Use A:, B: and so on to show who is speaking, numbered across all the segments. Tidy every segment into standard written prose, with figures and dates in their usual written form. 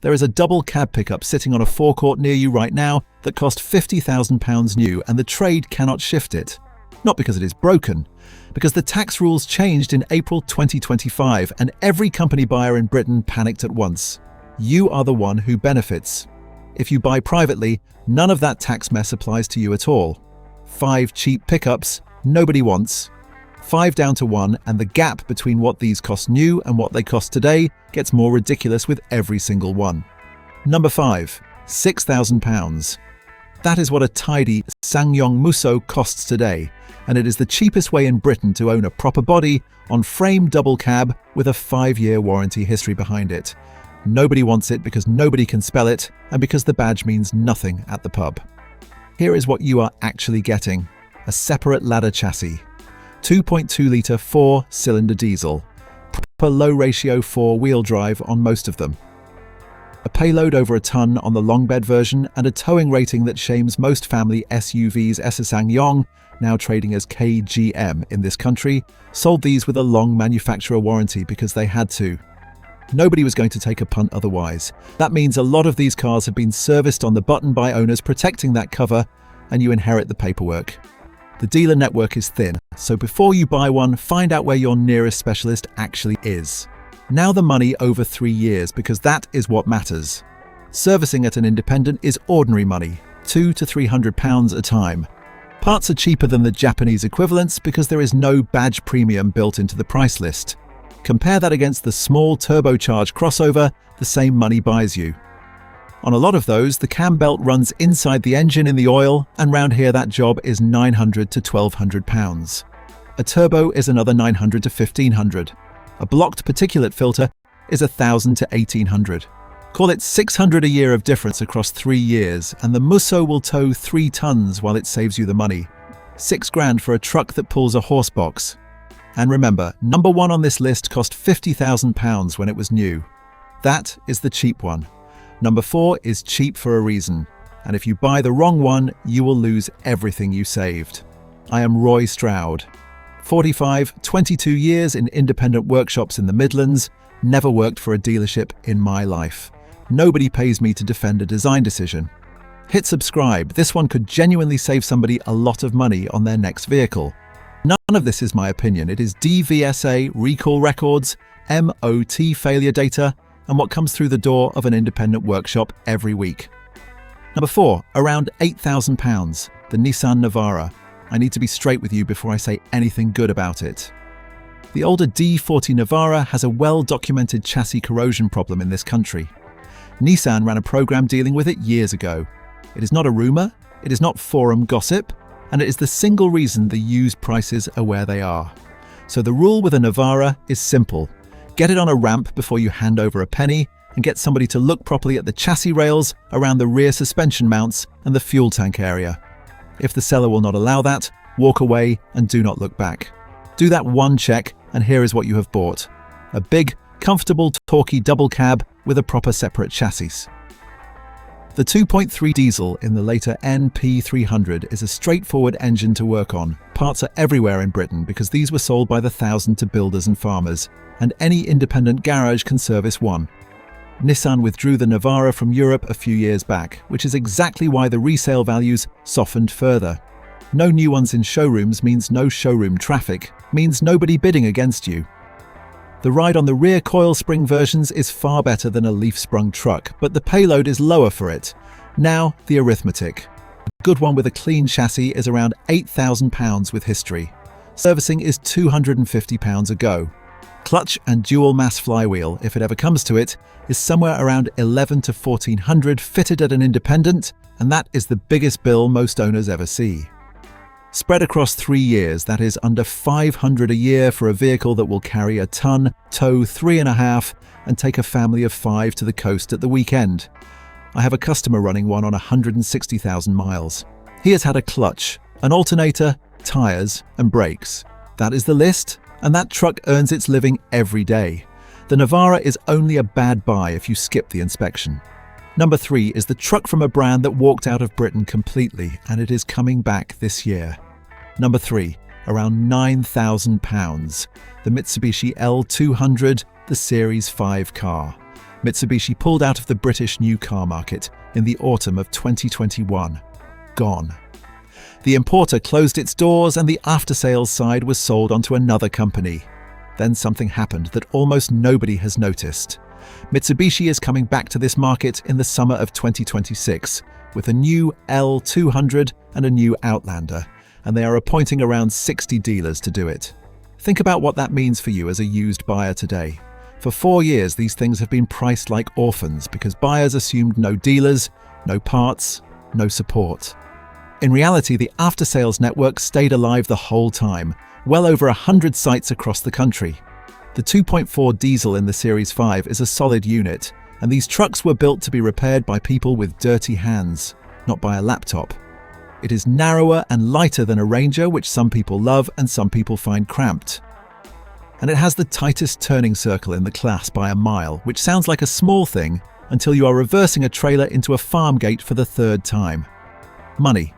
A: There is a double cab pickup sitting on a forecourt near you right now that cost £50,000 new, and the trade cannot shift it. Not because it is broken, because the tax rules changed in April 2025 and every company buyer in Britain panicked at once. You are the one who benefits. If you buy privately, none of that tax mess applies to you at all. 5 cheap pickups, nobody wants. 5 down to 1, and the gap between what these cost new and what they cost today gets more ridiculous with every single one. Number 5, £6,000. That is what a tidy SsangYong Musso costs today, and it is the cheapest way in Britain to own a proper body on frame double cab with a 5-year warranty history behind it. Nobody wants it because nobody can spell it, and because the badge means nothing at the pub. Here is what you are actually getting: a separate ladder chassis, 2.2-litre 4-cylinder diesel, proper low-ratio 4-wheel drive on most of them, a payload over a ton on the long bed version, and a towing rating that shames most family SUVs. SsangYong, now trading as KGM in this country, sold these with a long manufacturer warranty because they had to. Nobody was going to take a punt otherwise. That means a lot of these cars have been serviced on the button by owners protecting that cover, and you inherit the paperwork. The dealer network is thin, so before you buy one, find out where your nearest specialist actually is. Now the money over 3 years, because that is what matters. Servicing at an independent is ordinary money, £200 to £300 a time. Parts are cheaper than the Japanese equivalents because there is no badge premium built into the price list. Compare that against the small turbocharged crossover the same money buys you. On a lot of those, the cam belt runs inside the engine in the oil, and round here that job is £900 to £1,200. A turbo is another £900 to £1,500. A blocked particulate filter is £1,000 to £1,800. Call it £600 a year of difference across 3 years, and the Musso will tow 3 tons while it saves you the money. £6,000 for a truck that pulls a horse box. And remember, number 1 on this list cost £50,000 when it was new. That is the cheap one. Number 4 is cheap for a reason, and if you buy the wrong one, you will lose everything you saved. I am Roy Stroud. 45, 22 years in independent workshops in the Midlands, never worked for a dealership in my life. Nobody pays me to defend a design decision. Hit subscribe, this one could genuinely save somebody a lot of money on their next vehicle. None of this is my opinion, it is DVSA recall records, MOT failure data, and what comes through the door of an independent workshop every week. Number 4, around £8,000, the Nissan Navara. I need to be straight with you before I say anything good about it. The older D40 Navara has a well-documented chassis corrosion problem in this country. Nissan ran a program dealing with it years ago. It is not a rumour, it is not forum gossip, and it is the single reason the used prices are where they are. So the rule with a Navara is simple. Get it on a ramp before you hand over a penny, and get somebody to look properly at the chassis rails, around the rear suspension mounts, and the fuel tank area. If the seller will not allow that, walk away and do not look back. Do that one check, and here is what you have bought. A big, comfortable, torquey double cab with a proper separate chassis. The 2.3 diesel in the later NP300 is a straightforward engine to work on. Parts are everywhere in Britain because these were sold by the thousand to builders and farmers, and any independent garage can service one. Nissan withdrew the Navara from Europe a few years back, which is exactly why the resale values softened further. No new ones in showrooms means no showroom traffic, means nobody bidding against you. The ride on the rear coil spring versions is far better than a leaf-sprung truck, but the payload is lower for it. Now, the arithmetic. A good one with a clean chassis is around £8,000 with history. Servicing is £250 a go. Clutch and dual mass flywheel, if it ever comes to it, is somewhere around £1,100 to £1,400 fitted at an independent, and that is the biggest bill most owners ever see. Spread across 3 years, that is under £500 a year for a vehicle that will carry a ton, tow 3.5, and take a family of 5 to the coast at the weekend. I have a customer running one on 160,000 miles. He has had a clutch, an alternator, tyres, and brakes. That is the list, and that truck earns its living every day. The Navara is only a bad buy if you skip the inspection. Number 3 is the truck from a brand that walked out of Britain completely, and it is coming back this year. Number 3, around £9,000, the Mitsubishi L200, the Series 5 car. Mitsubishi pulled out of the British new car market in the autumn of 2021. Gone. The importer closed its doors and the after-sales side was sold onto another company. Then something happened that almost nobody has noticed. Mitsubishi is coming back to this market in the summer of 2026 with a new L200 and a new Outlander, and they are appointing around 60 dealers to do it. Think about what that means for you as a used buyer today. For 4 years, these things have been priced like orphans because buyers assumed no dealers, no parts, no support. In reality, the after-sales network stayed alive the whole time, well over 100 sites across the country. The 2.4 diesel in the Series 5 is a solid unit, and these trucks were built to be repaired by people with dirty hands, not by a laptop. It is narrower and lighter than a Ranger, which some people love and some people find cramped. And it has the tightest turning circle in the class by a mile, which sounds like a small thing until you are reversing a trailer into a farm gate for the 3rd time. Money.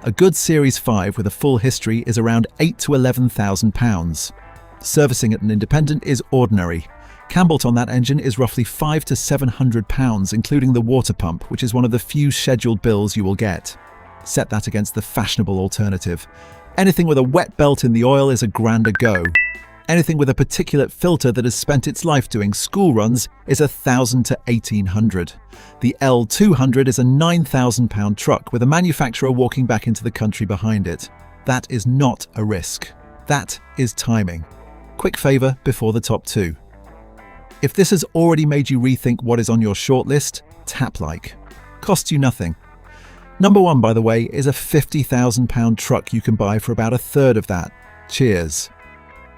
A: A good Series 5 with a full history is around £8,000 to £11,000. Servicing at an independent is ordinary. Cambolt on that engine is roughly £500 to £700, including the water pump, which is one of the few scheduled bills you will get. Set that against the fashionable alternative. Anything with a wet belt in the oil is £1,000 a go. Anything with a particulate filter that has spent its life doing school runs is £1,000 to £1,800. The L200 is a £9,000 truck with a manufacturer walking back into the country behind it. That is not a risk. That is timing. Quick favour before the top 2. If this has already made you rethink what is on your shortlist, tap like. Costs you nothing. Number 1, by the way, is a £50,000 truck you can buy for about 1/3 of that. Cheers.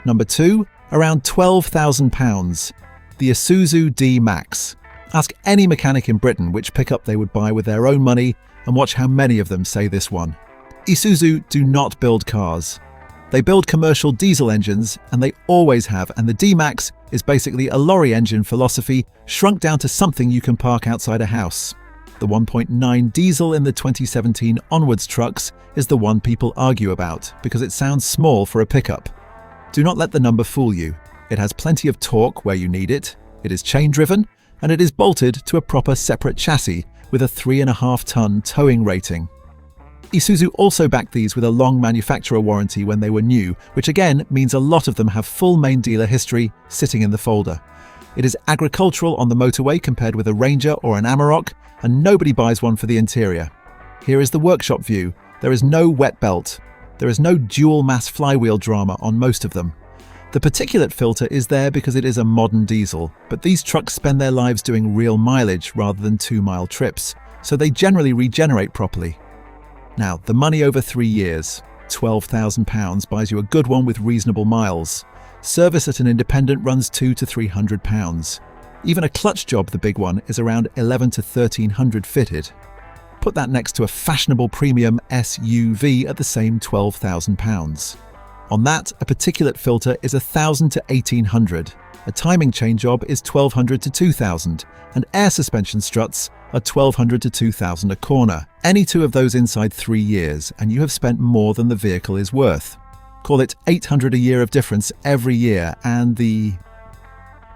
A: Number 2, around £12,000, the Isuzu D-Max. Ask any mechanic in Britain which pickup they would buy with their own money and watch how many of them say this one. Isuzu do not build cars. They build commercial diesel engines, and they always have, and the D-Max is basically a lorry engine philosophy shrunk down to something you can park outside a house. The 1.9 diesel in the 2017 onwards trucks is the one people argue about because it sounds small for a pickup. Do not let the number fool you. It has plenty of torque where you need it, it is chain-driven, and it is bolted to a proper separate chassis with a 3.5-ton towing rating. Isuzu also backed these with a long manufacturer warranty when they were new, which again means a lot of them have full main dealer history sitting in the folder. It is agricultural on the motorway compared with a Ranger or an Amarok, and nobody buys one for the interior. Here is the workshop view. There is no wet belt. There is no dual mass flywheel drama on most of them. The particulate filter is there because it is a modern diesel, but these trucks spend their lives doing real mileage rather than 2-mile trips, so they generally regenerate properly. Now, the money over 3 years. £12,000 buys you a good one with reasonable miles. Service at an independent runs £200 to £300. Even a clutch job, the big one, is around £1,100 to £1,300 fitted. Put that next to a fashionable premium SUV at the same £12,000. On that, a particulate filter is £1,000 to £1,800. A timing chain job is £1,200 to £2,000, and air suspension struts are £1,200 to £2,000 a corner. Any two of those inside 3 years, and you have spent more than the vehicle is worth. Call it £800 a year of difference every year, and the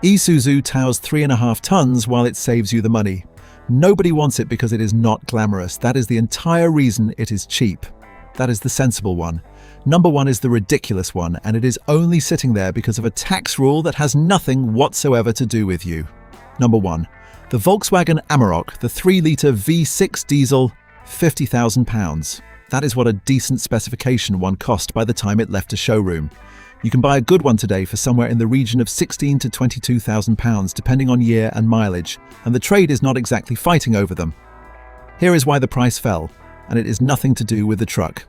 A: Isuzu tows 3.5 tons while it saves you the money. Nobody wants it because it is not glamorous. That is the entire reason it is cheap. That is the sensible one. Number 1 is the ridiculous one, and it is only sitting there because of a tax rule that has nothing whatsoever to do with you. Number 1. The Volkswagen Amarok, the 3-litre V6 diesel, £50,000. That is what a decent specification one cost by the time it left a showroom. You can buy a good one today for somewhere in the region of £16,000 to £22,000 depending on year and mileage, and the trade is not exactly fighting over them. Here is why the price fell, and it is nothing to do with the truck.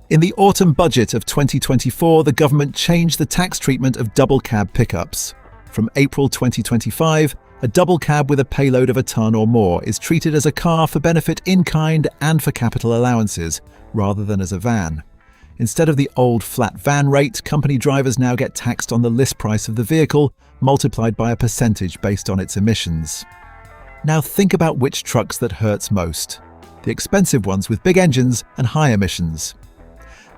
A: In the autumn budget of 2024, the government changed the tax treatment of double cab pickups. From April 2025, a double cab with a payload of a ton or more is treated as a car for benefit in kind and for capital allowances, rather than as a van. Instead of the old flat van rate, company drivers now get taxed on the list price of the vehicle, multiplied by a percentage based on its emissions. Now think about which trucks that hurts most. The expensive ones with big engines and high emissions.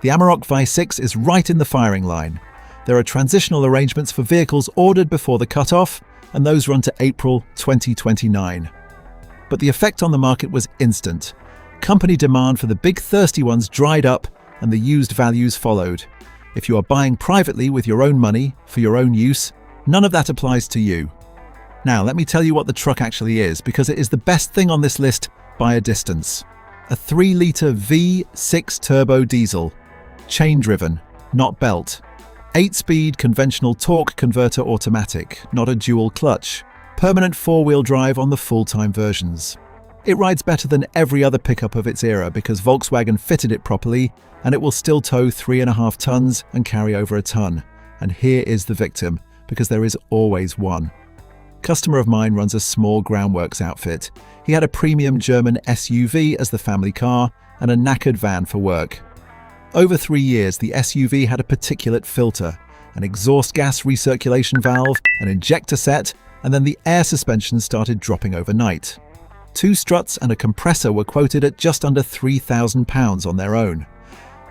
A: The Amarok V6 is right in the firing line. There are transitional arrangements for vehicles ordered before the cut-off, and those run to April 2029. But the effect on the market was instant. Company demand for the big thirsty ones dried up, and the used values followed. If you are buying privately with your own money, for your own use, none of that applies to you. Now, let me tell you what the truck actually is, because it is the best thing on this list by a distance. A 3-litre V6 turbo diesel. Chain-driven, not belt. 8-speed conventional torque converter automatic, not a dual clutch. Permanent 4-wheel drive on the full-time versions. It rides better than every other pickup of its era because Volkswagen fitted it properly, and it will still tow 3.5 tons and carry over a ton. And here is the victim, because there is always one. Customer of mine runs a small groundworks outfit. He had a premium German SUV as the family car and a knackered van for work. Over 3 years, the SUV had a particulate filter, an exhaust gas recirculation valve, an injector set, and then the air suspension started dropping overnight. 2 struts and a compressor were quoted at just under £3,000 on their own.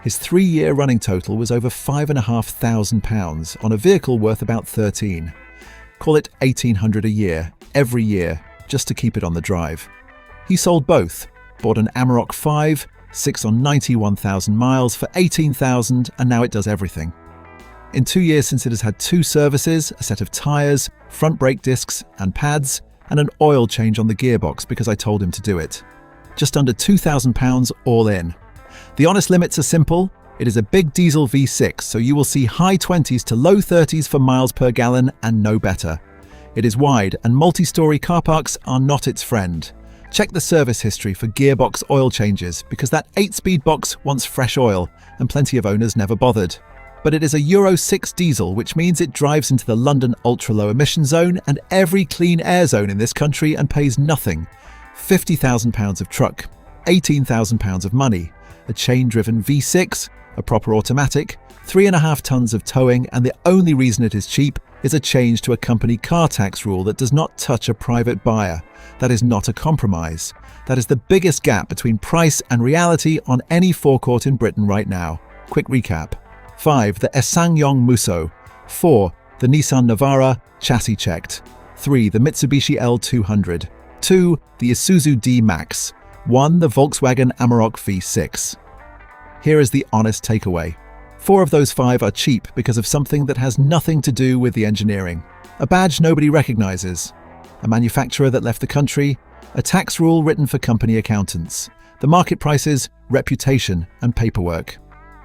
A: His 3-year running total was over £5,500 on a vehicle worth about 13. Call it £1,800 a year, every year, just to keep it on the drive. He sold both, bought an Amarok 5, 6 on 91,000 miles for £18,000, and now it does everything. In 2 years since it has had 2 services, a set of tyres, front brake discs and pads, and an oil change on the gearbox because I told him to do it. Just under £2,000 all in. The honest limits are simple. It is a big diesel V6, so you will see high 20s to low 30s for miles per gallon and no better. It is wide, and multi-storey car parks are not its friend. Check the service history for gearbox oil changes because that 8-speed box wants fresh oil, and plenty of owners never bothered. But it is a Euro 6 diesel, which means it drives into the London ultra-low emission zone and every clean air zone in this country and pays nothing. £50,000 of truck, £18,000 of money, a chain-driven V6, a proper automatic, 3.5 tons of towing, and the only reason it is cheap is a change to a company car tax rule that does not touch a private buyer. That is not a compromise. That is the biggest gap between price and reality on any forecourt in Britain right now. Quick recap. 5. The SsangYong Musso. 4. The Nissan Navara, chassis checked. 3. The Mitsubishi L200. 2. The Isuzu D-Max. 1. The Volkswagen Amarok V6. Here is the honest takeaway. 4 of those 5 are cheap because of something that has nothing to do with the engineering. A badge nobody recognizes. A manufacturer that left the country. A tax rule written for company accountants. The market prices, reputation, and paperwork.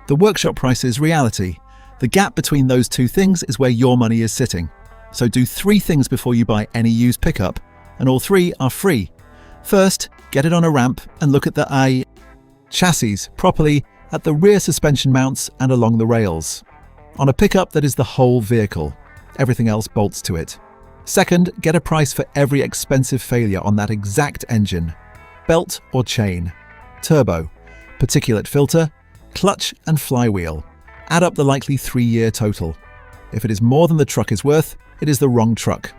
A: The workshop price is reality. The gap between those 2 things is where your money is sitting. So do 3 things before you buy any used pickup, and all 3 are free. First, get it on a ramp and look at the chassis properly at the rear suspension mounts and along the rails. On a pickup that is the whole vehicle. Everything else bolts to it. Second, get a price for every expensive failure on that exact engine. Belt or chain. Turbo. Particulate filter. Clutch and flywheel. Add up the likely 3-year total. If it is more than the truck is worth, it is the wrong truck.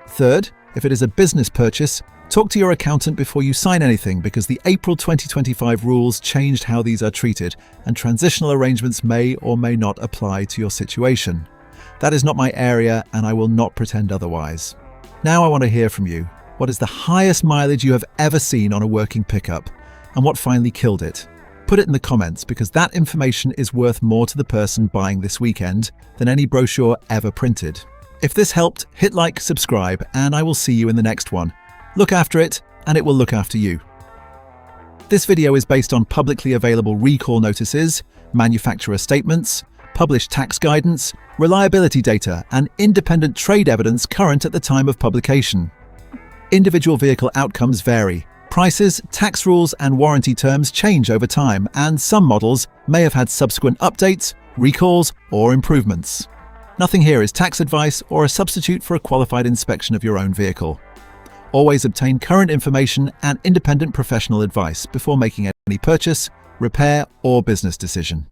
A: Third, if it is a business purchase, talk to your accountant before you sign anything because the April 2025 rules changed how these are treated and transitional arrangements may or may not apply to your situation. That is not my area and I will not pretend otherwise. Now I want to hear from you. What is the highest mileage you have ever seen on a working pickup? And what finally killed it? Put it in the comments because that information is worth more to the person buying this weekend than any brochure ever printed. If this helped, hit like, subscribe, and I will see you in the next one. Look after it, and it will look after you. This video is based on publicly available recall notices, manufacturer statements, published tax guidance, reliability data, and independent trade evidence current at the time of publication. Individual vehicle outcomes vary. Prices, tax rules, and warranty terms change over time, and some models may have had subsequent updates, recalls, or improvements. Nothing here is tax advice or a substitute for a qualified inspection of your own vehicle. Always obtain current information and independent professional advice before making any purchase, repair, or business decision.